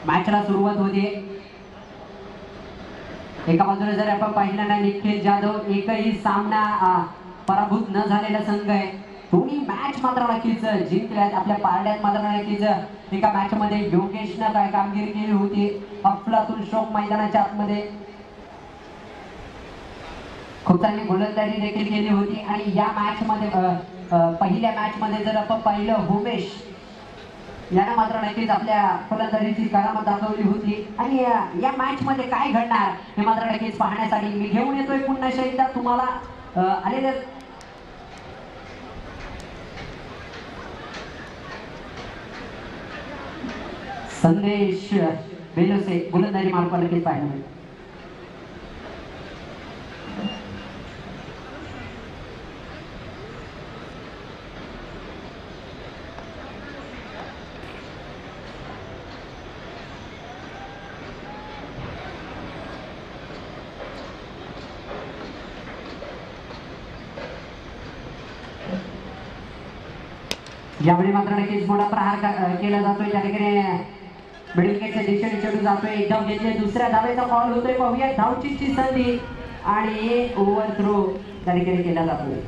मॅचला सुरुवात होते। एका बाजूला जर आपण पाहिलं ना निखिल जाधव एकही सामना पराभूत न झालेला संघ आहे। दोन्ही मॅच मात्र नक्कीच जिंकल्यात। आपल्या पारड्यात मात्र नक्कीच एका मॅच मध्ये योगेशनं काय कामगिरी केली होती अफलातून स्ट्रोक मैदानाच्या आतमध्ये खूप चांगली गोलंदाजी देखील केली होती। आणि या मॅच मध्ये पहिल्या मॅच मध्ये जर आपण पाहिलं उमेश यानं मात्र नक्कीच आपल्या फलंदाजीची करामत दाखवली होती। आणि या मॅच मध्ये काय घडणार हे मात्र नक्कीच पाहण्यासाठी मी घेऊन येतोय पुन्हा एकदा तुम्हाला आलेले संदेश बेलोसे गोलंदाजी मार्फत नक्कीच पाहायला मिळेल। यावेळी मात्र नक्कीच मोठा प्रहार केला जातोय। त्या ठिकाणी मिडल विकेटच्या दिशेने चढून जातोय। एक धाव घेतली दुसऱ्या धावेचा कॉल होतोय। पाहूया धावचीची संधी आणि ओव्हर थ्रो त्या ठिकाणी केला जातोय।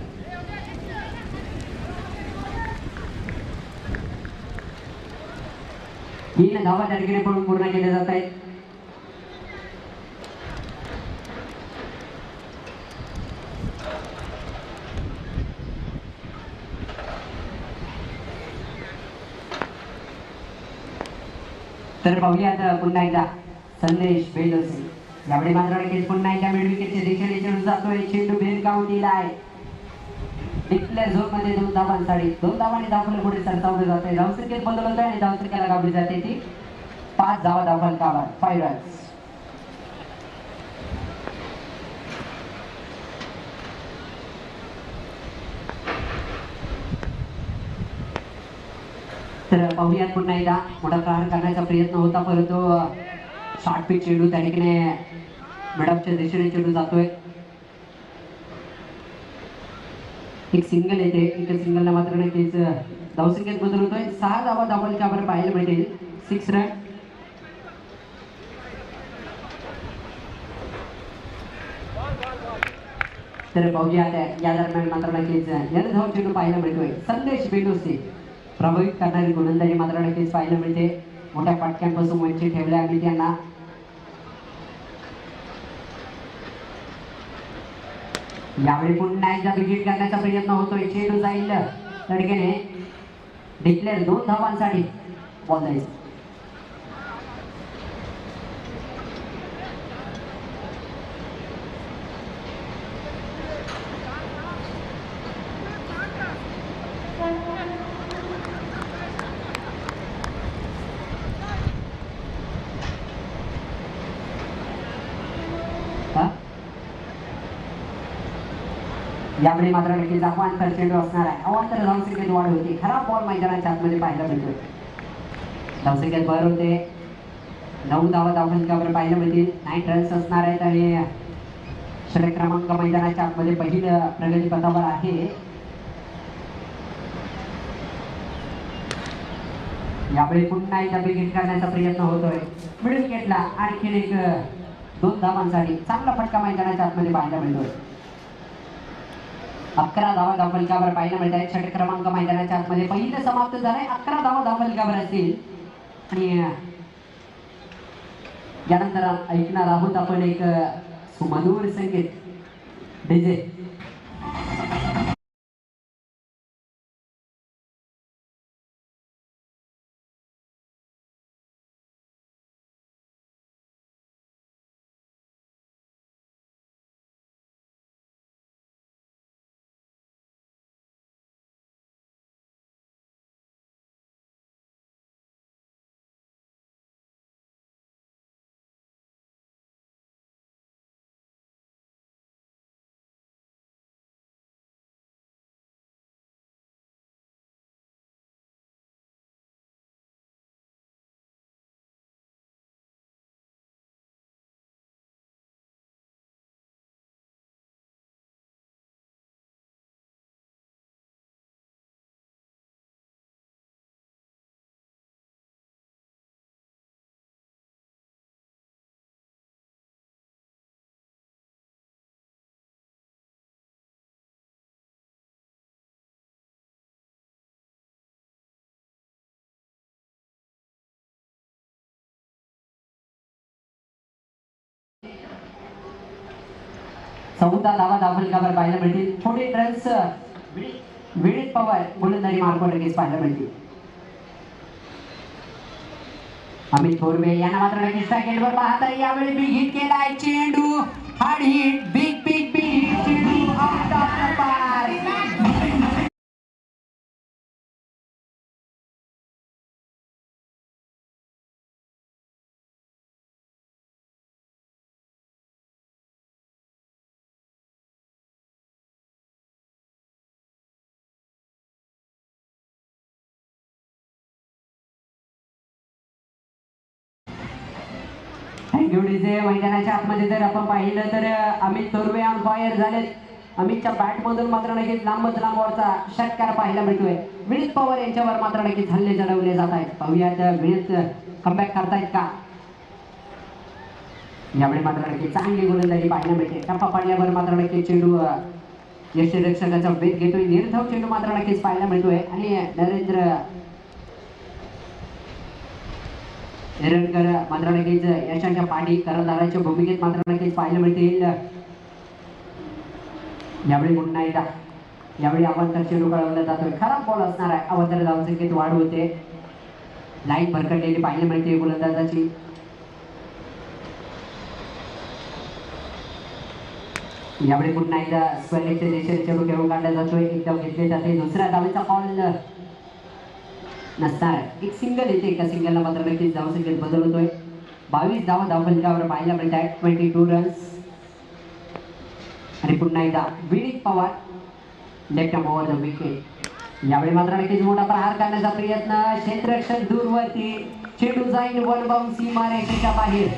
3 धावा त्या ठिकाणी पळून पूर्ण केल्या जात आहेत। तर पाहूयात पुन्हा एकदा संदेश बेलोसे यावेळी मात्र नक्कीच पुन्हा एकदा मिड विकेटच्या दिशेने चढून जातोय। चेंडू भेदकावून आहे डिक्लेअर झोन मध्ये 2 धावांसाठी 2 धावांनी धावलं पुढे सरसावलं जाते। धावसंख्येत बदल होतोय आणि धावसंख्येला गावली जाते ती 5 धावा धावफलकावर 5 रन्स। तर पाहूयात पुन्हा एकदा मोठा प्रहार करण्याचा प्रयत्न होता परंतु शॉर्ट पिच चेंडू त्या ठिकाणी मिडअपच्या दिशेने चेंडू जातोय। एक सिंगल येते। एक सिंगलला मात्र नक्कीच धावसंख्येत बदल होतोय। 6 धावा धावफलकावर पाहायला मिळतील 6 रन। तर पाहूया या दरम्यान मात्र नक्कीच धाव चेंडू पाहायला मिळतोय। संदेश बेलोसे प्रभावित करणारी गोलंदाजी मात्र नक्कीच पाहायला मिळते। मोठ्या फटक्यांपासून वंचित ठेवले आम्ही त्यांना। यावेळी पुन्हा एकदा विकेट करण्याचा प्रयत्न होतोय। चेंडू जाईल त्या ठिकाणी डिक्लेअर 2 धावांसाठी बॉल जायचं। यावेळी मात्र नक्कीच अवांतर चेंडू असणार आहे। अवांतर धावसंख्येत वाढ होती। खराब बॉल मैदानाच्या आतमध्ये पाहायला मिळतोय। धावसंख्येत भर होते। 9 धावा धावफलकावर पाहायला मिळतील। 9 रन्स असणार आहेत आणि षटक क्रमांक मैदानाच्या आतमध्ये पहिलं प्रगतीपथावर आहे। यावेळी पुन्हा एकदा विकेट करण्याचा प्रयत्न होतोय। मिडल विकेटला आणखीन एक 2 धावांसाठी चांगला फटका मैदानाच्या आतमध्ये पाहायला मिळतोय। 11 धावा धावफलकावर पाहायला मिळत आहेत। षटक क्रमांक मैदानाच्या आतमध्ये पहिलं समाप्त झालंय। 11 धावा धावफलकावर असतील आणि यानंतर ऐकणार आहोत आपण एक सुमधुर संगीत डीजे। 14 धावा धावफलकावर पाहायला मिळतील. 14 रन्स विनीत पवार गोलंदाजी मार्कवर लगेच पाहायला मिळतील. अमित थोरवे यांना मात्र लगेच सेकंडवर पाहता यावेळी बिग हिट केलाय चेंडू. Hard hit, big big big hit, चेंडू out of the park. Thank you DJ. मैदानाच्या आतमध्ये जर आपण पाहिलं तर अमित थोरवे ऑन फायर झालेत. अमितच्या बॅटमधून मात्र नक्कीच लांबच लांबवरचा षटकार पाहायला मिळतोय. विनीत पवार यांच्यावर मात्र नक्कीच हल्ले चढवले जात आहेत. पाहूयात विनीत कमबॅक करतायत का. यावेळी मात्र नक्कीच चांगली गोलंदाजी पाहायला मिळते. टप्पा पाडल्यावर मात्र नक्कीच चेंडू यष्टीरक्षकाचा वेध घेतोय. निर्धाव चेंडू मात्र नक्कीच पाहायला मिळतोय आणि नरेंद्र एरंडकर मात्र नक्कीच यशाच्या पाठी कर्णधाराच्या भूमिकेत मात्र नक्कीच पाहायला मिळतील. यावेळी पुन्हा एकदा यावेळी अवांतर चेंडू कळवला जातोय. खराब बॉल असणार आहे. अवांतर धावसंख्येत वाढ होते. लाईन भरकटलेली पाहायला मिळते गोलंदाजाची. यावेळी पुन्हा एकदा स्पर्धेचे देशाचे चेंडू खेळून काढला जातोय. एक धाव घेतले जाते. दुसऱ्या धावेचा बॉल नसणार आहे. एक सिंगल येते. एका सिंगलला मात्र नक्कीच धावसंख्येत बदल होतोय. 22 धावा धावफलकावर पाहायला मिळत आहेत. 22 रन्स. आणि पुन्हा एकदा Vineet Pawar left arm over the wicket. यावेळी मात्र नक्कीच मोठा प्रहार करण्याचा प्रयत्न. क्षेत्ररक्षक दूरवरती. चेंडू जाईल वन बाउंड सीमारेषेच्या बाहेर.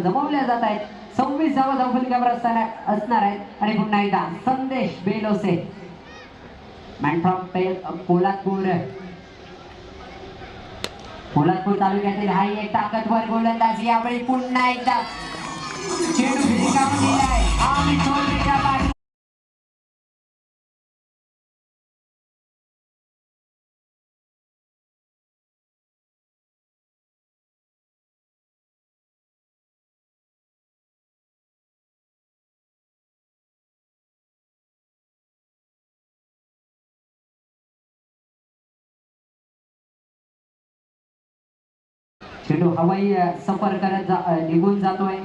जमवल्या जात आहेत. 26 धावा धावफलकावर असणार आहेत. आणि पुन्हा एकदा संदेश बेलोसे मॅन फ्रॉम पोलादपूर तालुक्यातील हा एक ताकदवर गोलंदाज. यावेळी पुन्हा एकदा चेंडू भिरकावून दिलाय. अमित थोरवेच्या पाठी. चेंडू हवाई सफर करत निघून जातोय.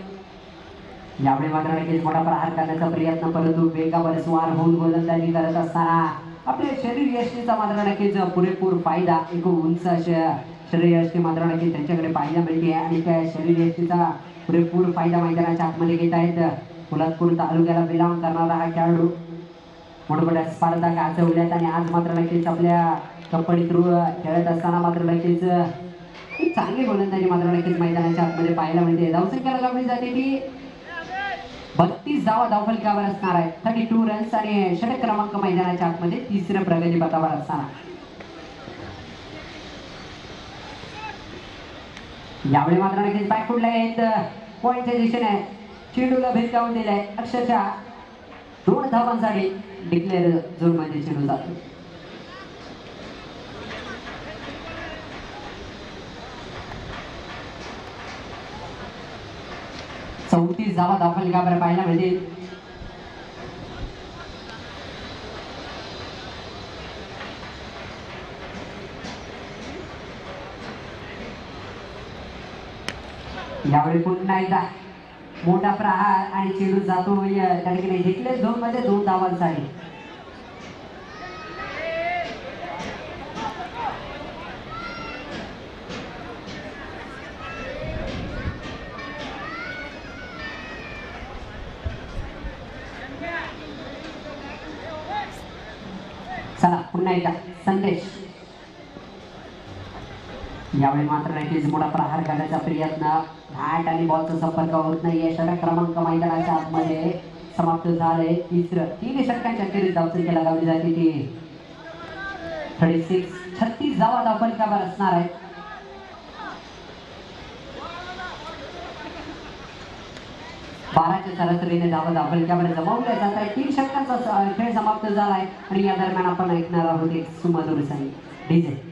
यावेळी मात्र नक्कीच मोठा प्रहार करण्याचा प्रयत्न, परंतु वेगावर स्वार होऊन गोलंदाजी करत असताना आपल्या शरीर यष्टीचा मात्र नक्कीच पुरेपूर फायदा. एक उंच शरीर यष्टी मात्र नक्कीच त्यांच्याकडे पाहायला मिळते आणि त्या शरीर यष्टीचा पुरेपूर फायदा मैदानाच्या आतमध्ये घेत आहेत. पोलादपूर तालुक्याला बिलॉंग करणारा हा खेळाडू मोठमोठ्या स्पर्धा गाजवल्यात आणि आज मात्र नक्कीच आपल्या कंपनी थ्रू खेळत असताना मात्र नक्कीच चांगली गोलंदाजी मात्र नक्कीच मैदानाच्या आतमध्ये पाहायला मिळते. धावसंख्या लावली जाते ती 32 धावा धावफलकावर असणार आहे. 32 रन्स आणि षटक क्रमांक मैदानाच्या आतमध्ये तिसऱ्या प्रगती पथावर असणार. यावेळी मात्र नक्कीच बॅकफुटला आहेत. पॉईंटच्या दिशेने चेंडूला भिरकावून दिलाय. अक्षरशः 2 धावांसाठी डिक्लेअर झोन मध्ये चेंडू जातो. चौतीस धावा धावफलकावर पाहायला मिळतील. यावेळी पुन्हा एकदा मोठा प्रहार आणि चेंडू जातो त्या ठिकाणी डिक्लेअर झोन मध्ये 2 धावांसाठी. चला पुन्हा एकदा संदेश. यावेळी मात्र नक्कीच मोठा प्रहार करण्याचा प्रयत्न. बॅट आणि बॉलचा संपर्क होत नाहीये. षटक क्रमांक मैदानाच्या आतमध्ये समाप्त झालंय. तिसरं 3 षटकांच्या अखेरीस धावसंख्या लगावली जाते ती 36. 36 धावा धावफलकावर असणार आहे. बाराच्या सरासरीने धावा धावफलकावर जमवल्या जात आहे. 3 षटकांचा खेळ समाप्त झालाय आणि या दरम्यान आपण ऐकणार आहोत एक सुमधुर संगीत डीजे.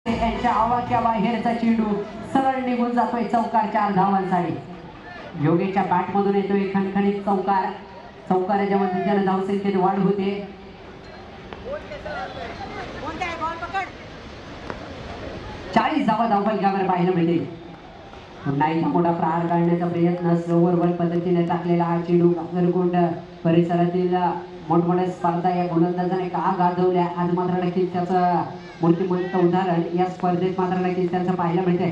त्यांच्या आवाक्या बाहेरचा चेंडू सरळ निघून जातोय चौकार 4 धावांसाठी. योगेशच्या बॅट मधून येतोय खणखणीत चौकार. चौकाराच्या मदतीने धावसंख्येत वाढ होते. 40 धावा धावफलकावर पाहायला मिळते. पुन्हा एकदा मोठा प्रहार काढण्याचा प्रयत्न स्लोवर बॉल पद्धतीने टाकलेला हा चेंडू कासरगोंड परिसरातील मोठमोठ्या स्पर्धा या गोलंदाजाने का गाजवल्या. आज मात्र नक्कीच त्याचं मूर्तिमंत उदाहरण या स्पर्धेत मात्र नक्कीच त्यांचं पाहायला मिळते.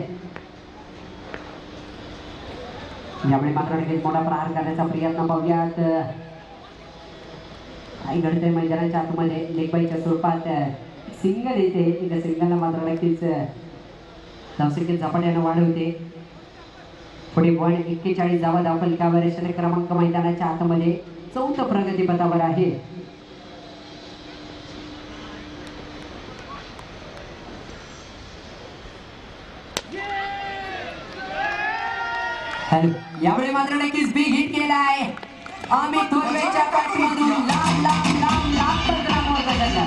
यावेळी मात्र नक्कीच मोठा प्रहार करण्याचा प्रयत्न पाहूयात. काही घडतंय मैदानाच्या आतमध्ये लेगबाईच्या स्वरूपात सिंगल येते. त्या सिंगलला मात्र नक्कीच धावसंख्येत झपाट्यानं वाढ होते. पुढे 41 धावा धावफलकावर षटक क्रमांक मैदानाच्या आतमध्ये 4थं प्रगतीपथावर आहे. यावेळी मात्र नक्कीच बिग हिट केलाय. अमित थोरवेच्या बॅटमधून लांब लांब लांब लांब पल्ल्यावर धडकला.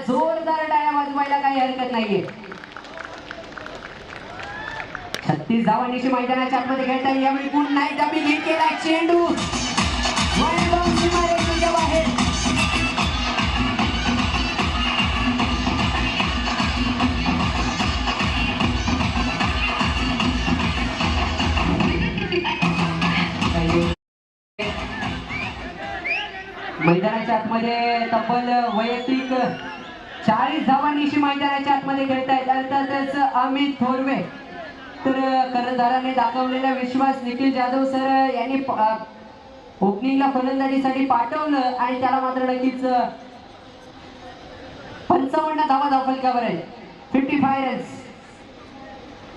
जोरदार टाळ्या वाजवायला काही हरकत नाहीये. 36 धावांची मैदानाच्या आतमध्ये खेळताय. यावेळी पुन्हा एकदा बिग हिट केला चेंडू वळवून सीमारेषेच्या बाहेर. मैदानाच्या आतमध्ये तब्बल वैयक्तिक 40 धावांची मैदानाच्या आतमध्ये खेळतायत. अर्थातच अमित थोरवे. तर कर्णधाराने दाखवलेला विश्वास निखिल जाधव सर यांनी ओपनिंगला फलंदाजीसाठी पाठवलं आणि त्याला मात्र नक्कीच 55 धावा धावफलकावर आहे. 55 रन्स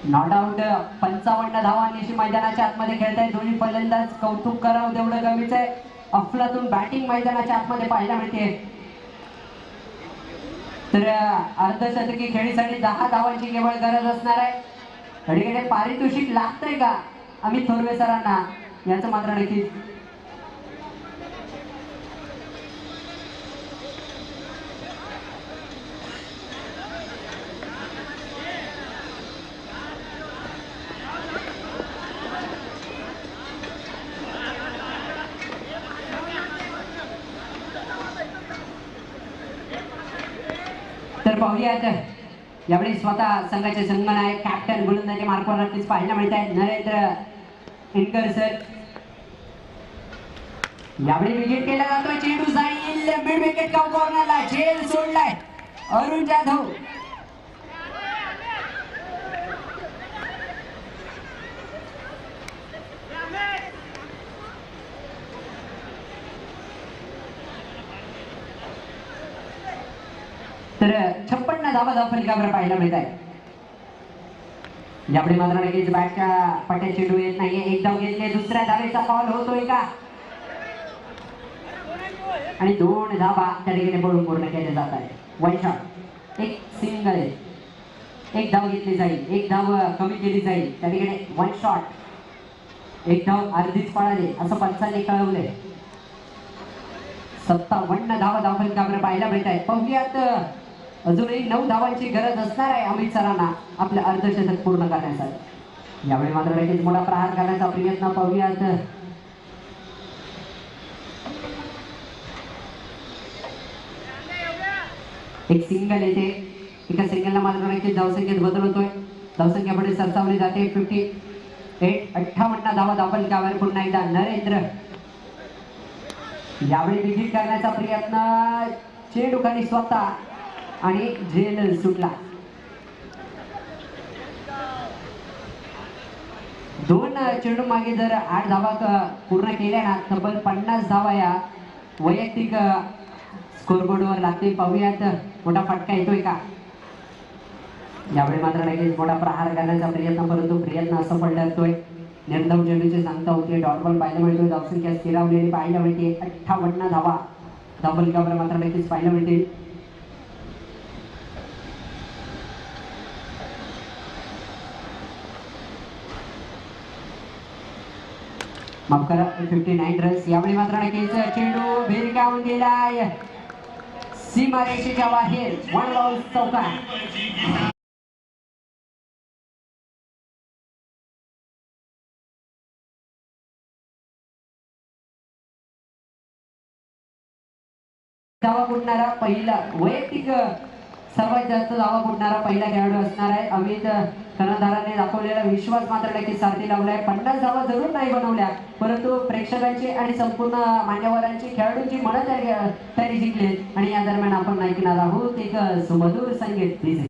नॉट आउट. 55 धावांची मैदानाच्या आतमध्ये खेळतायत दोन्ही फलंदाज. कौतुक करावं तेवढं कमीच आहे. अफलातून बॅटिंग मैदानाच्या आतमध्ये पाहायला मिळते. तर अर्धशतकी खेळीसाठी 10 धावांची केवळ गरज असणार आहे. घडीकडे पारितोषिक लागतंय का अमित थोरवे सरांना याचं मात्र नक्कीच तर पाहूयात. यावेळी स्वतः संघाचे संघनायक कॅप्टन गोलंदाजी मार्कवर नक्कीच पाहायला मिळत आहेत नरेंद्र इनकर सर. यावेळी विकेट केला जातोय. चेंडू जाईल मिड विकेट कॉर्नरला. झेल सोडलाय अरुण जाधव. धावा धावफलकावर पाहायला मिळत आहे. यापुढे मात्र लगेच बॅटच्या पट्ट्यात चेंडू येत नाहीये. एक धाव घेतले, दुसऱ्या धावेचा फॉल होतोय का आणि 2 धावा त्या ठिकाणी पळून पूर्ण केले जात आहे. वन शॉट, एक सिंगल, एक धाव घेतली जाईल, एक धाव कमी केली जाईल त्या ठिकाणी. वन शॉट, एक धाव अर्धीच पळाली असं पंचांनी कळवले. 57 धावा धावफलकावर पाहायला मिळत आहे. पाहुयात अजूनही 9 धावांची गरज असणार आहे अमित सरांना आपलं अर्धशतक पूर्ण करण्यासाठी. यावेळी मात्र लगेच मोठा प्रहार करण्याचा प्रयत्न पाहूयात. एक सिंगल येते, एका सिंगलला मात्र लगेच धावसंख्येत बदल होतोय. धावसंख्या पुढे सरसावली जाते. 58 धावा धावफलकावर पुन्हा एकदा नरेंद्र. यावेळी विकेट करण्याचा प्रयत्न, चेंडू खाली स्वतः आणि झेल सुटला. 2 चेंडू मागे जर 8 धावा पूर्ण केल्या ना तब्बल 50 धावा या वैयक्तिक स्कोरबोर्डवर लागतील. पाहूयात मोठा फटका येतोय का. यावेळी मात्र लगेच मोठा प्रहार करण्याचा प्रयत्न, परंतु प्रयत्न असं पडतोय. निर्धाव चेंडूची सांगता होती. डॉट बॉल पाहायला मिळतोय. धावसंख्या स्थिरावलेली पाहायला मिळते. 58 धावा धावफलकावर मात्र लगेच पाहायला मिळतील. माफ करा, 59 रन्स. यावेळी मात्र नक्कीच चेंडू भिरकावून गेलाय सीमारेषेच्या बाहेर. 1 बॉल चौकार. धावा कुठणारा पहिला वैयक्तिक सर्वात जास्त धावा कुठणारा पहिला खेळाडू असणार आहे. अमित कर्णधाराने दाखवलेला विश्वास मात्र नक्कीच सारथी लावलाय. 50 धावा जरूर नाही बनवल्या, परंतु प्रेक्षकांची आणि संपूर्ण मान्यवरांची खेळाडूंची मन तरी जिंकले. आणि या दरम्यान आपण ऐकणार आहोत एक सुमधुर संगीत.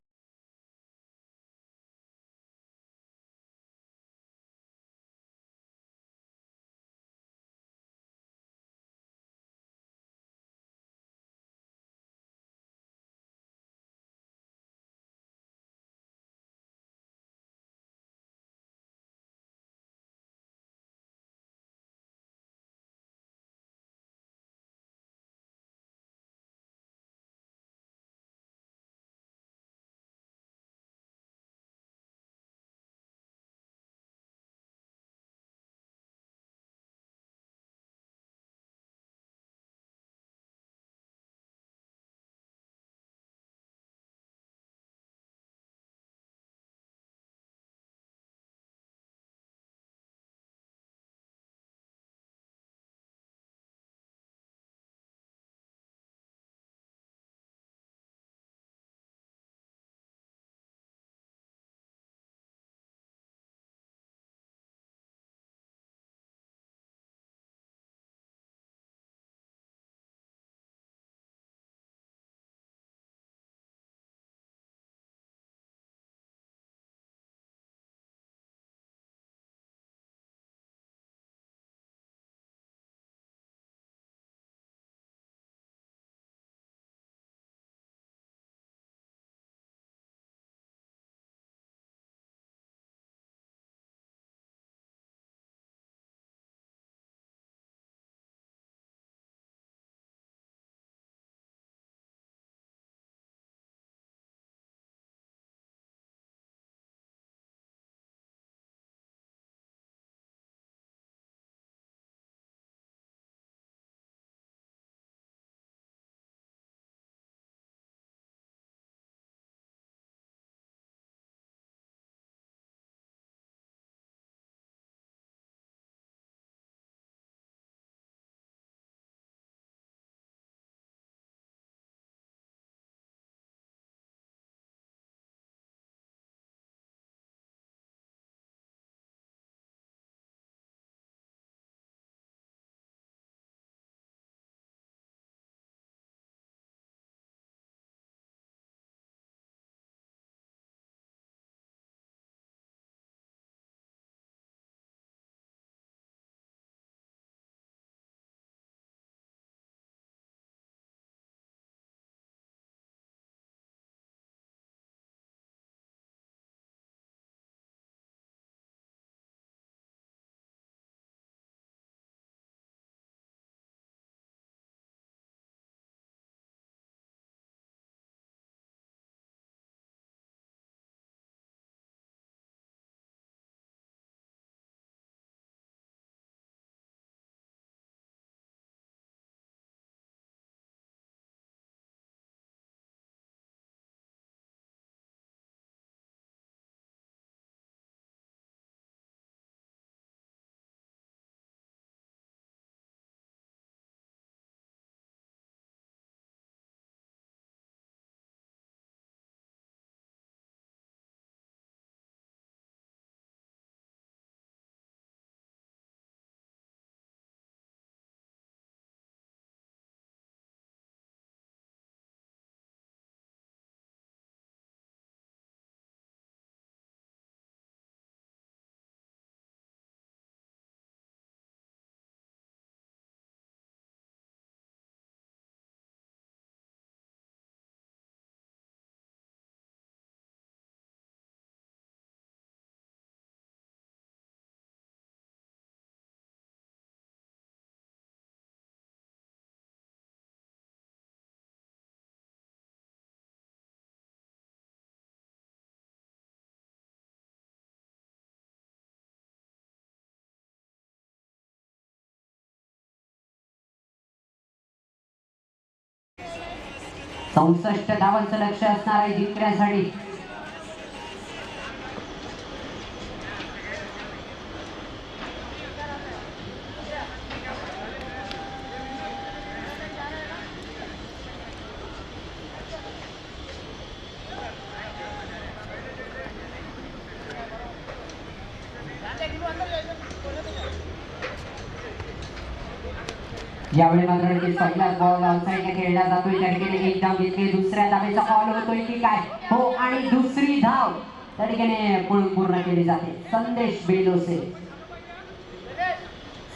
64 धावांचं लक्ष असणार आहे जिंकण्यासाठी. यावेळी मात्र पहिलाच बॉल ऑनसाइडने खेळला जातोय. त्या ठिकाणी एक धाव घेतली. दुसऱ्या धावेचा कॉल होतोय की काय? हो, आणि दुसरी धाव त्या ठिकाणी पूर्ण केली जाते. संदेश बेलोसे.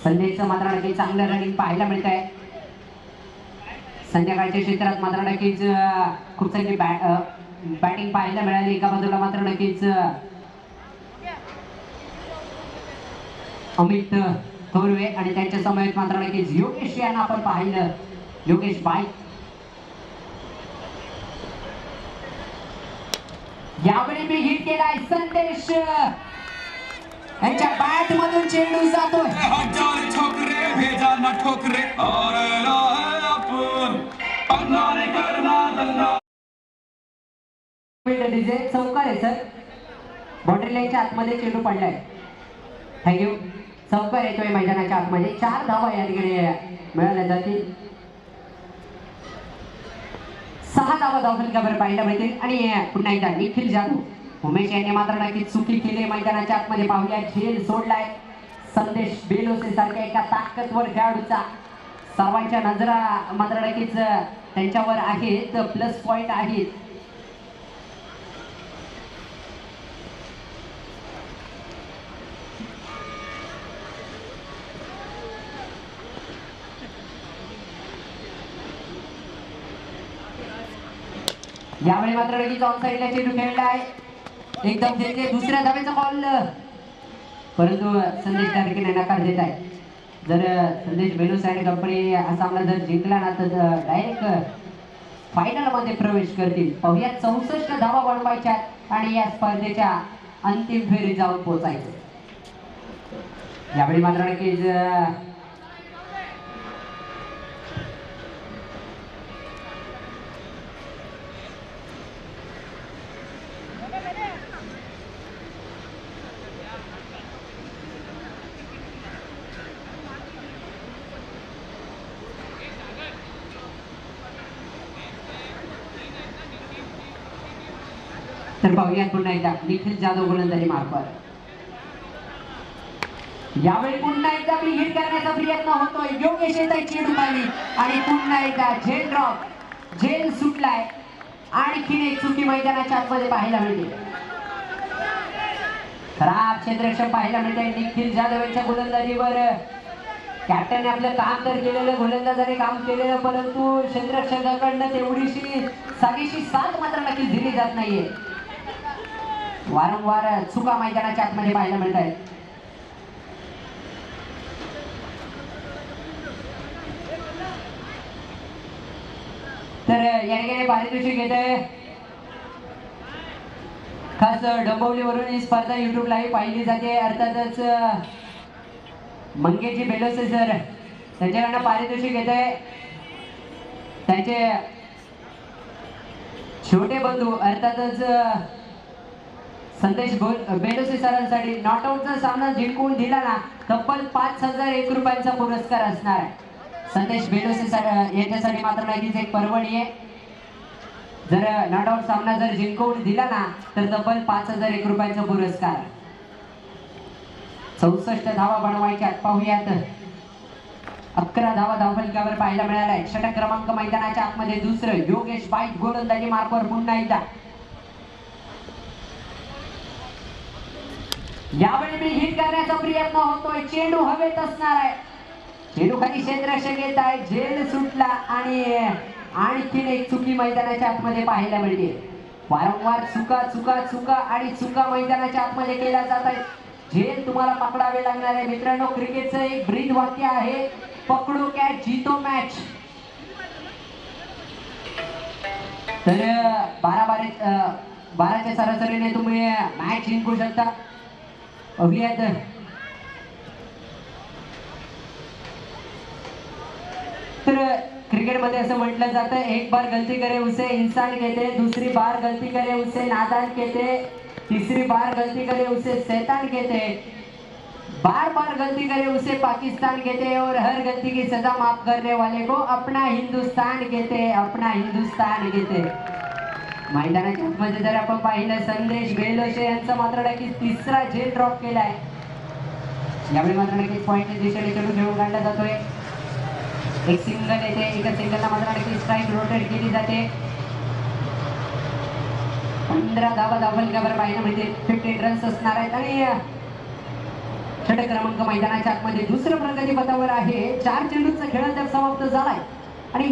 संदेशचं मात्र नक्की चांगलं रनिंग पाहायला मिळत आहे. संध्याकाळच्या क्षेत्रात मात्र नक्कीच खूप चांगली बॅटिंग पाहायला मिळाली. एका बाजूला मात्र नक्कीच अमित थोरवे आणि त्यांच्या समवेत मात्र नक्कीच योगेश यांना आपण पाहिलं. योगेश बाई यावेळी मी हिट केलाय. संदेश यांच्या बॅट मधून चेंडू जातोय. चौकार आहे सर. बाउंड्री लाईनच्या आतमध्ये चेंडू पडलाय. थँक्यू. चौकार येतोय मैदानाच्या आतमध्ये. 4 धावा या ठिकाणी मिळाल्या जातील. 6 धावा धावफलकावर पाहायला मिळतील. आणि पुन्हा एकदा निखिल जाधव उमेश यांनी मात्र नक्कीच चुकी केली मैदानाच्या आतमध्ये. पाहूया झेल सोडलाय संदेश बेलोसे सारख्या एका ताकदवर खेळाडूचा. सर्वांच्या नजरा मात्र नक्कीच त्यांच्यावर आहेत. प्लस पॉइंट आहेत. यावेळी मात्र लगेच ऑन साइडला चेंडू खेळलाय. एकदम घेतले. दुसऱ्या धावेचा बॉल, परंतु संदेश त्या ठिकाणी नकार देत आहे. जर संदेश बेलोसे आणि कंपनी हा सामना जर जिंकला ना तर डायरेक्ट फायनल मध्ये प्रवेश करतील. पाहूया 64 धावा बनवायच्या आणि या स्पर्धेच्या अंतिम फेरीत जाऊन पोहोचायचं. यावेळी मात्र नक्कीच तर पाहूया पुन्हा एकदा निखिल जाधव गोलंदाजी मार्फत. यावेळी पुन्हा एकदा मी हिट करण्याचा प्रयत्न होतोय. योगेश येत आहे चेंडू खाली आणि पुन्हा एकदा झेल ड्रॉप. झेल सुटलाय. आणखीन एक चुकी मैदानाच्या आतमध्ये पाहायला मिळते. खराब क्षेत्ररक्षण पाहायला मिळते निखिल जाधव यांच्या गोलंदाजीवर. कॅप्टनने आपलं काम तर केलेलं, गोलंदाजाने काम केलेलं, परंतु क्षेत्ररक्षकाकडनं तेवढीशी साजेशी साथ मात्र नक्कीच दिली जात नाहीये. वारंवार चुका मैदानाच्या आतमध्ये पाहायला मिळत आहेत. तर या ठिकाणी पारितोषिक घेत आहे. खास डंबवलीवरून ही स्पर्धा युट्यूब लाईव्ह पाहिली जाते. अर्थातच मंगेशजी बेलोसे सर त्यांच्याकडनं पारितोषिक घेत आहे. त्यांचे छोटे बंधू अर्थातच संदेश बेलोसे सरांसाठी नॉट आउटचा सामना जिंकून दिला ना तब्बल 5001 रुपयांचा पुरस्कार असणार आहे. संदेश बेलोसे सर यांच्यासाठी मात्र नक्कीच एक पर्वणी आहे. जर नॉट आउट सामना जर जिंकून दिला ना तर तब्बल 5001 रुपयांचा पुरस्कार. 64 धावा बनवायच्यात. पाहूयात 11 धावा धावफलकावर पाहायला मिळालाय. षटक क्रमांक मैदानाच्या आतमध्ये दुसरं. योगेश बाईक गोलंदाजी मार्फत पुन्हा एकदा. यावेळी मी हिट करण्याचा प्रयत्न होतोय. चेंडू हवेत असणार आहे. चेंडू खाली क्षेत्ररक्षक येत आहे. झेल सुटला आणि आणखीन एक चुकी मैदानाच्या आतमध्ये पाहायला मिळते. वारंवार चुका चुका चुका आणि चुका मैदानाच्या आतमध्ये केल्या जात आहेत. झेल तुम्हाला पकडावे लागणार आहे मित्रांनो. क्रिकेटचं एक ब्रीद वाक्य आहे, पकडो कॅच जीतो मॅच. तर 12च्या सरासरीने तुम्ही मॅच जिंकू शकता. अभियात तर क्रिकेटमध्ये असं म्हटलं जातं, एक बार गलती करे उसे इंसान कहते, दूसरी बार गलती करे उसे नादान कहते, तीसरी बार गलती करे उसे शैतान कहते, बार बार गलती करे उसे पाकिस्तान कहते और हर गलती की सजा माफ करने वाले को अपना हिंदुस्तान कहते, अपना हिंदुस्तान कहते. मैदानाच्या आतमध्ये जर आपण पाहिलं संदेश बेलोशे यांचा मात्र नक्कीच तिसरा झेल ड्रॉप केलाय. यावेळी मात्र नक्कीच पॉईंटच्या दिशेने चेंडू खेळून काढला जातोय. एक सिंगल येते, एका सिंगलला मात्र नक्कीच स्ट्राईक रोटेट केली जाते. 15 धावा धावफलकावर पाहायला मिळते. 15 रन्स असणार आहेत आणि षटक क्रमांक मैदानाच्या आतमध्ये दुसऱ्या प्रगती पथावर आहे. 4 चेंडूचा खेळ तर समाप्त झालाय आणि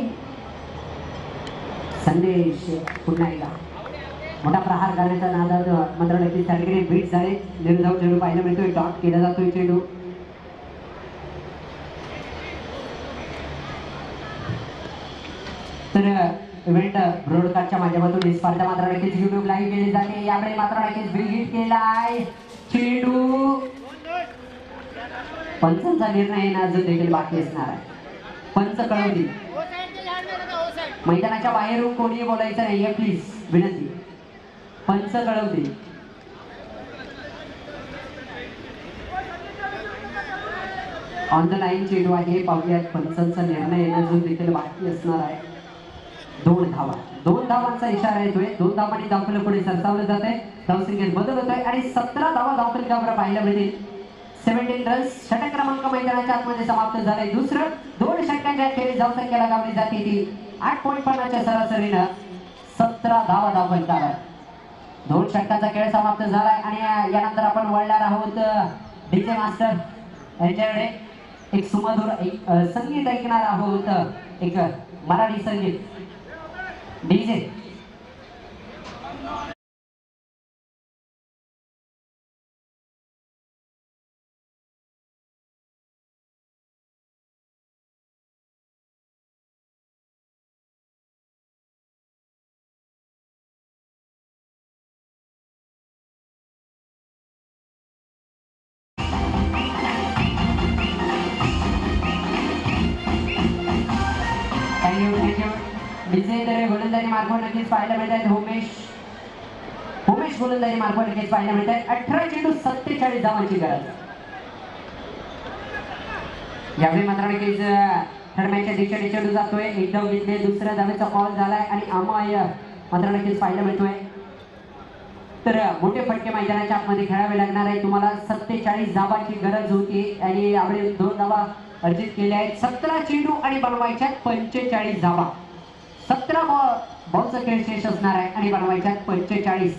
संदेश पुन्हा एकदा मोठा प्रहार करण्याचा नादात मात्र नक्कीच त्या ठिकाणी बीट झाले. निर्धाव चेंडू पाहायला मिळतोय. डॉट केला जातोय चेंडू. तर इव्हेंट ब्रॉडकास्टच्या माध्यमातून ही स्पर्धा मात्र नक्कीच युट्यूब लाईव्ह केली जाते. यावेळी मात्र नक्कीच बिग हिट केलाय चेंडू. पंचांचा निर्णय येणं अजून देखील बाकी असणार आहे. पंच कळवली. मैदानाच्या बाहेरून कोणी बोलायचं नाहीये प्लीज, विनंती. पंच कळवली. ऑन द लाईन चेंडू आहे. पाहूयात पंचांचा निर्णय येणं अजून देखील बाकी असणार आहे. 2 धावा, 2 धावांचा इशारा येतोय. 2 धावांनी धावफलक पुढे सरसावलं जात आहे. धावसंख्येत बदल होतोय आणि 17 धावा धावफलकावर पाहायला मिळतील. 17 रन्स. षटक क्रमांक मैदानाच्या आतमध्ये समाप्त झाले. दुसरं 2 षटकांच्या खेळी धावसंख्येला गावली जाते ती 8.5च्या सरासरीनं 17 धावा धावफलकावर. 2 षटकांचा खेळ समाप्त झालाय आणि यानंतर आपण वळणार आहोत डीजे मास्टर यांच्याकडे. एक सुमधुर एक संगीत ऐकणार आहोत. एक मराठी संगीत. डीजे विजय गोलंदाजी मार्फत नक्कीच पाहायला मिळत आहेत. उमेश गोलंदाजी मार्फत नक्कीच पाहायला मिळत आहेत. 18 चेंडू 47 धावांची गरज. यावेळी मात्र नक्कीच थर्ड मॅचच्या दिशेने चेंडू जातोय. एक धाव घेतले. दुसऱ्या धावेचा कॉल झालाय आणि अमय मात्र नक्कीच पाहायला मिळतोय. तर मोठे फटके मैदानाच्या आतमध्ये खेळावे लागणार आहे. तुम्हाला 47 धावांची गरज होती आणि यावेळी 2 धावा अर्जित केल्या आहेत. 17 चेंडू आणि बनवायच्या 45 धावा. 17 बॉलचा खेळ शेष असणार आहे आणि बनवायच्या 45.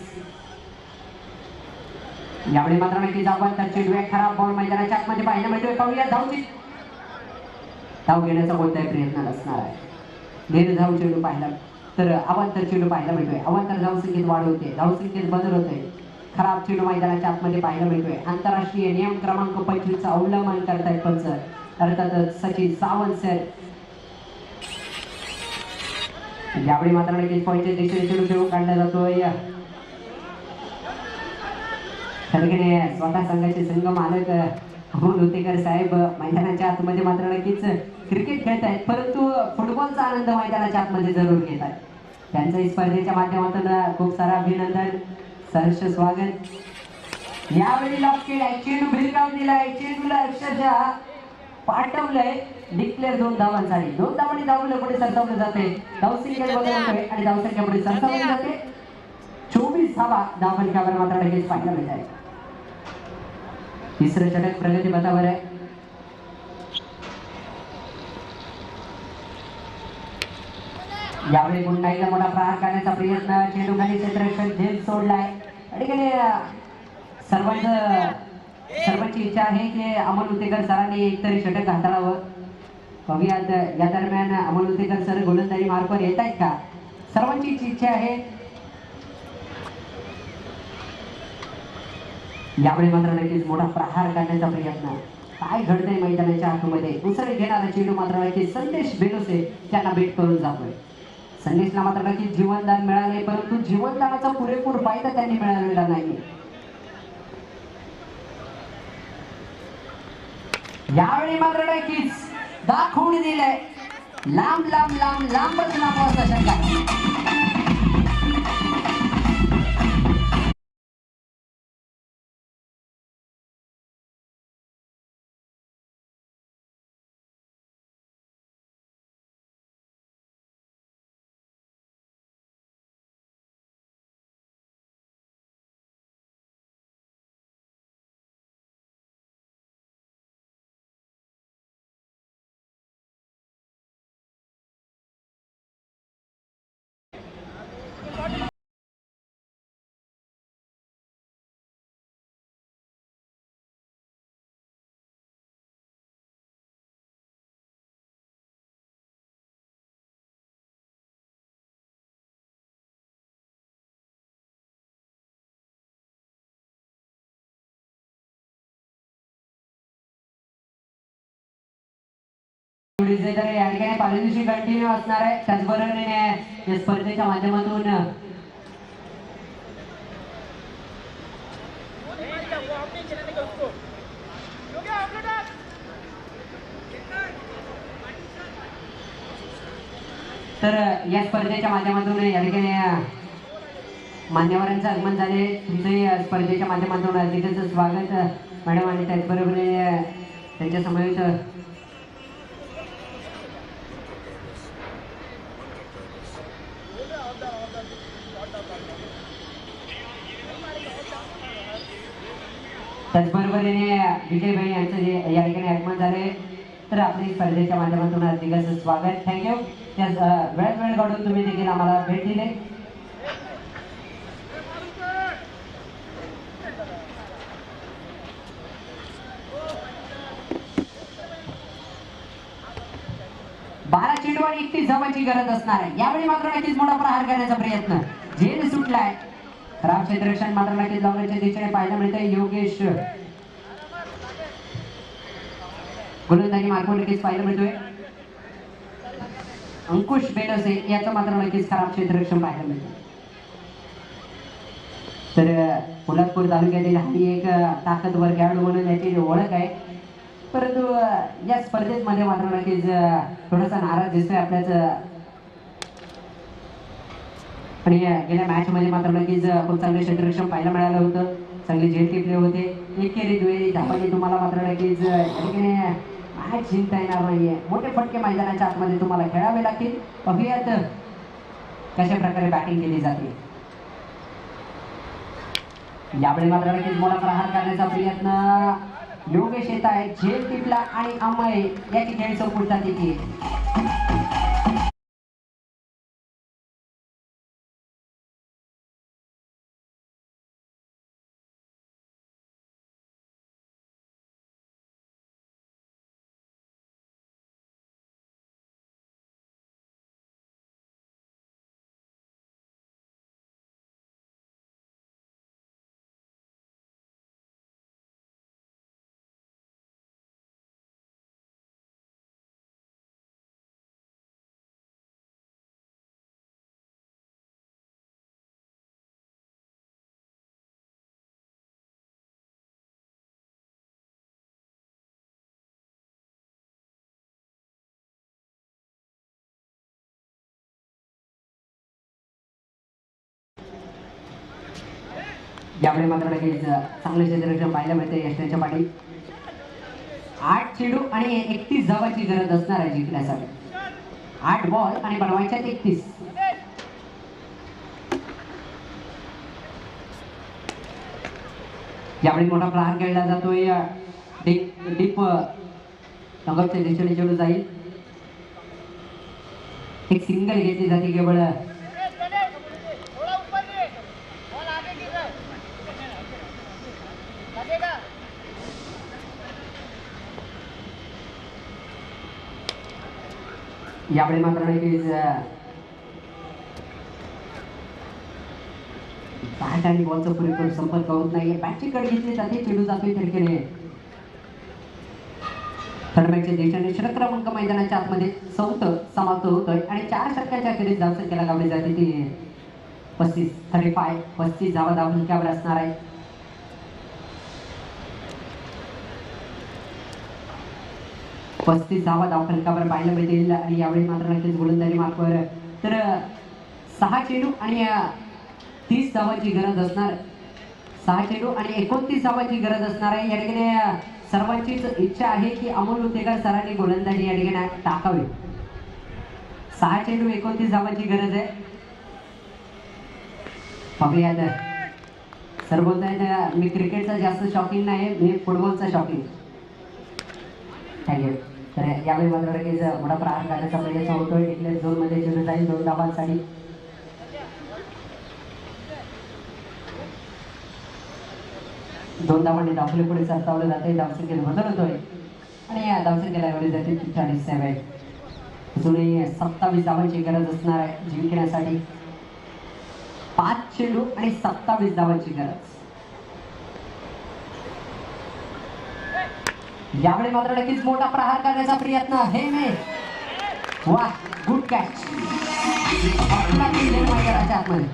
यावेळी मात्र नक्कीच आपण तर चेंडू एक खराब बॉल मैदानाच्या आतमध्ये पाहायला मिळतोय. पाहूया धाव घेण्याचा कोणताही प्रयत्न नसणार आहे. निर्धाव चेंडू पाहिला तर अवांतर चेंडू पाहायला मिळतोय. अवांतर धावसंख्येत वाढ होते. धावसंख्येत बदल होते. खराब चेंडू मैदानाच्या आतमध्ये पाहायला मिळतोय. आंतरराष्ट्रीय नियम क्रमांक 25 चा उल्लंघन करतायत पंच. अर्थातच सचिन सावंत सर. यावेळी मात्र नक्कीच पॉईंटच्या दिशेने चेंडू खेळून काढला जातोय. स्वतः संघाचे संघ मालक अमोल उतेकर साहेब मैदानाच्या आतमध्ये मात्र नक्कीच क्रिकेट खेळत आहेत, परंतु फुटबॉलचा आनंद मैदानाच्या आतमध्ये जरूर घेत आहेत. त्यांच्या स्पर्धेच्या माध्यमातून खूप सारा अभिनंदन, सहर्ष स्वागत. यावेळी लॉक केलाय. चेंडू भिरकावून दिलाय. चेंडूला अक्षरशः पाठवलंय. डिक्लेअर 2 धावांसाठी. 2 धावांनी धावलं पुढे सरसावलं जाते. धावसंख्या बदलतोय आणि धावसंख्या पुढे सरसावली जाते. 24 धावा धावफलकावर मात्र लगेच पाहायला मिळत आहे. तिसरं षटक प्रगती पथावर आहे. यावेळी पुन्हा एकदा मोठा प्रहार करण्याचा प्रयत्न. चेंडू खाली क्षेत्ररक्षण झेल सोडलाय. आणि सर्वांची इच्छा आहे की अमोल उतेकर सरांनी एकतरी षटक हाताळावं. बघूयात या दरम्यान अमोल उतेकर सर गोलंदाजी मार्फत येत आहेत का? सर्वांची इच्छा आहे. यावेळी मात्र नक्कीच मोठा प्रहार करण्याचा प्रयत्न. काय घडतंय मैदानाच्या आतमध्ये? दुसरे घेणारा चेंडू मात्र नक्कीच संदेश बेलोसे त्यांना बेट करून जातोय. संदेशला मात्र नक्कीच जीवनदान मिळाले, परंतु जीवनदानाचा पुरेपूर फायदा त्यांनी मिळालेला नाही. यावेळी मात्र नक्कीच दाखवून दिलंय. लांब लांब लांब लांबच लांब असा षटकार. तर या ठिकाणी पहिल्या दिवशी कंटिन्यू असणार आहे. त्याचबरोबर या स्पर्धेच्या माध्यमातून तर या स्पर्धेच्या माध्यमातून या ठिकाणी मान्यवरांचं आगमन झाले. तुमचे स्पर्धेच्या माध्यमातून अधिकाचं स्वागत मॅडम आणि त्याचबरोबर त्यांच्या समवेत त्याचबरोबरीने विजयभाई यांचं जे या ठिकाणी आगमन झाले. तर आपली स्पर्धेच्या माध्यमातून अधिकाचं स्वागत. थँक्यू. त्याच वेळ काढून तुम्ही देखील आम्हाला भेट दिली. बारा चेंडू आणि 31 धावांची गरज असणार आहे. यावेळी मात्र नक्कीच मोठा प्रहार करण्याचा प्रयत्न. झेल सुटलाय. खराब क्षेत्ररक्षण मात्र नक्कीच लावण्याच्या दिशेने पाहायला मिळते. योगेश गोलंदाजी मार्ग नक्कीच पाहायला मिळतोय. अंकुश बेडसे याचं मात्र नक्कीच खराब क्षेत्ररक्षण पाहायला मिळतं. तर पोलादपूर तालुक्यातील ही एक ताकदवर खेळाडू म्हणून याची ओळख आहे. परंतु या स्पर्धेत मध्ये मात्र नक्कीच थोडासा नाराज दिसतोय आपल्याच. आणि गेल्या मॅच मध्ये मात्र नक्कीच खूप चांगले क्षेत्ररक्षण पाहायला मिळालं होतं. चांगले झेल टिपले होते. एकेरी दुहेरी धापांनी तुम्हाला मात्र नक्कीच मॅच जिंकता येणार नाहीये. मोठे फटके मैदानाच्या आतमध्ये तुम्हाला खेळावे लागतील. पाहूयात कशा प्रकारे बॅटिंग केली जाते. यावेळी मात्र नक्कीच मोठा प्रहार करण्याचा प्रयत्न. योगेश येत आहे. झेल टिपला आणि अमय याची खेळ संपुष्टात येते. यावेळी मात्र नक्कीच चांगले क्षेत्ररक्षण पाहायला मिळते यशच्या पाठी. 8 चेंडू आणि 31 धावांची गरज असणार आहे जिंकण्यासाठी. 8 बॉल आणि बनवायच्या 31. यावेळी मोठा प्रहार खेळला जातोय. डीप नगरच्या दिशेने चेंडू जाईल. एक सिंगल घेतली जाते केवळ. यावेळी मात्र नक्कीच बॅट आणि बॉलचा पुरेपूर संपर्क होत नाहीये. बॅटची कड घेतली जाते. चेंडू जातोय खिडकीने. थर्डमॅनच्या दिशेने षटक क्रमांक मैदानाच्या आतमध्ये 4th समाप्त होतोय आणि 4 षटकांच्या अखेरीस धावसंख्येला गावली जाते ती 35 धावा धावसंख्यावर असणार आहे. 35 धावफलकावर पाहायला मिळतील आणि यावेळी मात्र नक्कीच गोलंदाजी मार्कवर तर 6 चेंडू आणि 30 धावांची गरज असणार 6 चेंडू आणि 29 धावांची गरज असणार आहे. या ठिकाणी सर्वांचीच इच्छा आहे की अमोल उतेकर सरांनी गोलंदाजी या ठिकाणी टाकावी. 6 चेंडू 29 धावांची गरज आहे. बघूयात सर बोलतायत मी क्रिकेटचा जास्त शौकीन नाही मी फुटबॉलचा शौकीन. थँक्यू. तर यावेळी मात्र नक्कीच मोठा प्रहार करण्याचा प्रयत्न होतोय. डिक्लेअर झोनमध्ये चेंडू जाईल 2 धावांसाठी. 2 धावांनी धावले पुढे सरसावलं जाते. धावसंख्येत बदल होतोय आणि या धावसंख्येला एवढी जाते 47. अजूनही 27 धावांची गरज असणार आहे जिंकण्यासाठी. 5 चेंडू आणि 27 धावांची गरज. यावेळी मात्र नक्कीच मोठा प्रहार करण्याचा प्रयत्न हे मे वा गुड कॅच मैदानाच्या आतमध्ये.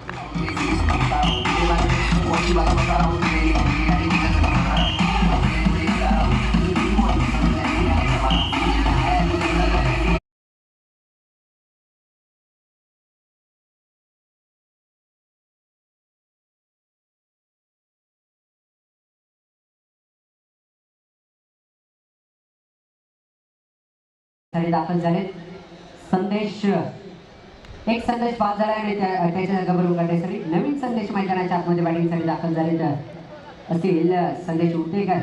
दाखल झाले. संदेश एक संदेश बाद झाला आणि त्याच्या जागा भरून काढण्यासाठी नवीन संदेश मैदानाच्या आतमध्ये बॅटिंगसाठी दाखल झाले असतील संदेश उतेकर.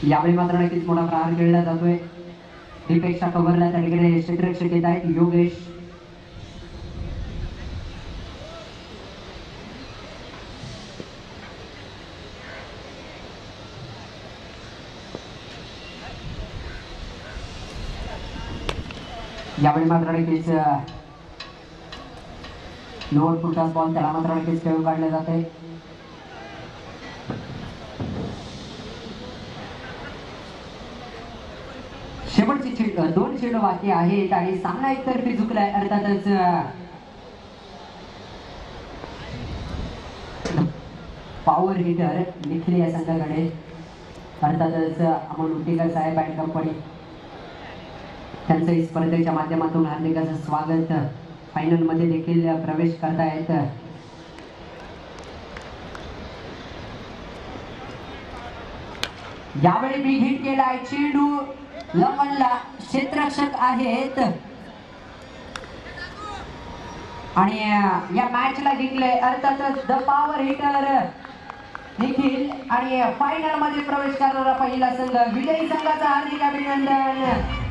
यावेळी मात्र नक्कीच मोठा प्रहार खेळला जातोय. दीपेक्षा कव्हरला त्या ठिकाणी क्षेत्ररक्षक येत आहेत योगेश. यावेळी मात्र नक्कीच लोअर फुटबॉल बॉल त्याला मात्र नक्कीच खेळून काढले जाते. शेवटची 2 चेंडू बाकी आहेत आणि सामना एकतर्फी झुकलाय. अर्थातच पॉवर हिटर निखिल या संघाकडे अर्थातच अमोल उटेकर साहेब अँड कंपनी त्यांचं स्पर्धेच्या माध्यमातून हार्दिक असं स्वागत. फायनल मध्ये देखील प्रवेश करतायत. यावेळी मी हिट केलाय चेंडू लमनला क्षेत्ररक्षक आहेत आणि या मॅचला जिंकले अर्थातच द पॉवर हिटर निखिल आणि फायनल मध्ये प्रवेश करणारा पहिला संघ विजयी संघाचा हार्दिक अभिनंदन.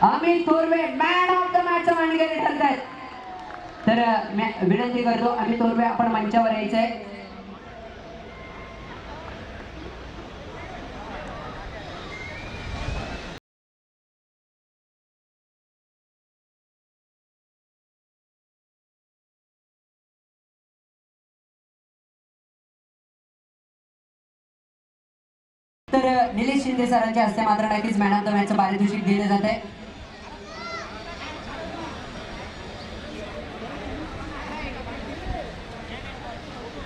Amit Thorave man of the match मानकरी ठरतायत. तर विनंती करतो अमित थोरवे आपण मंचावर यायचंय. तर निलेश शिंदे सरांच्या हस्ते मात्र नक्कीच मॅन ऑफ द मॅचचं पारितोषिक दिलं जात आहे.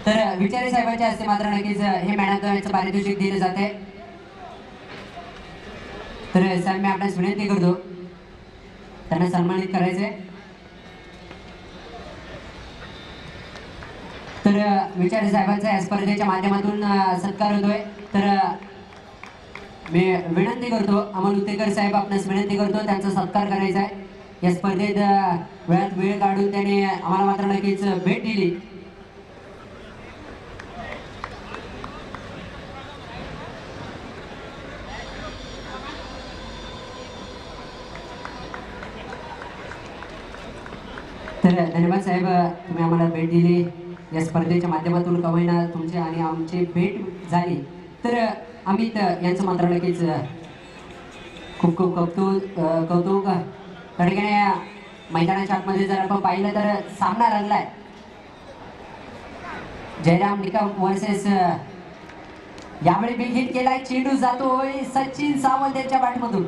तर विचारे साहेबांच्या हस्ते मात्र नक्कीच हे मॅन ऑफ द मॅचचं पारितोषिक दिलं जात आहे. तर सर मी आपल्यास विनंती करतो त्यांना सन्मानित करायचंय. तर विचारे साहेबांचा या स्पर्धेच्या माध्यमातून सत्कार होतोय. तर मी विनंती करतो अमोल उतेकर साहेब आपणास विनंती करतो त्यांचा सत्कार करायचा आहे. या स्पर्धेत वेळात वेळ काढून त्याने आम्हाला मात्र नक्कीच भेट दिली. तर धन्यवाद साहेब, तुम्ही आम्हाला भेट दिली. या स्पर्धेच्या माध्यमातून कवयना तुमचे आणि आमची भेट झाली. तर अमित यांचं मात्र नक्कीच खूप खूप कौतुक. त्या ठिकाणी मैदानाच्या आतमध्ये जर आपण पाहिलं तर सामना रंगलाय. जयराम निकम वर्सेस यावेळी बिग हिट केलाय. चेंडू जातोय सचिन सावंत यांच्या बॅटमधून.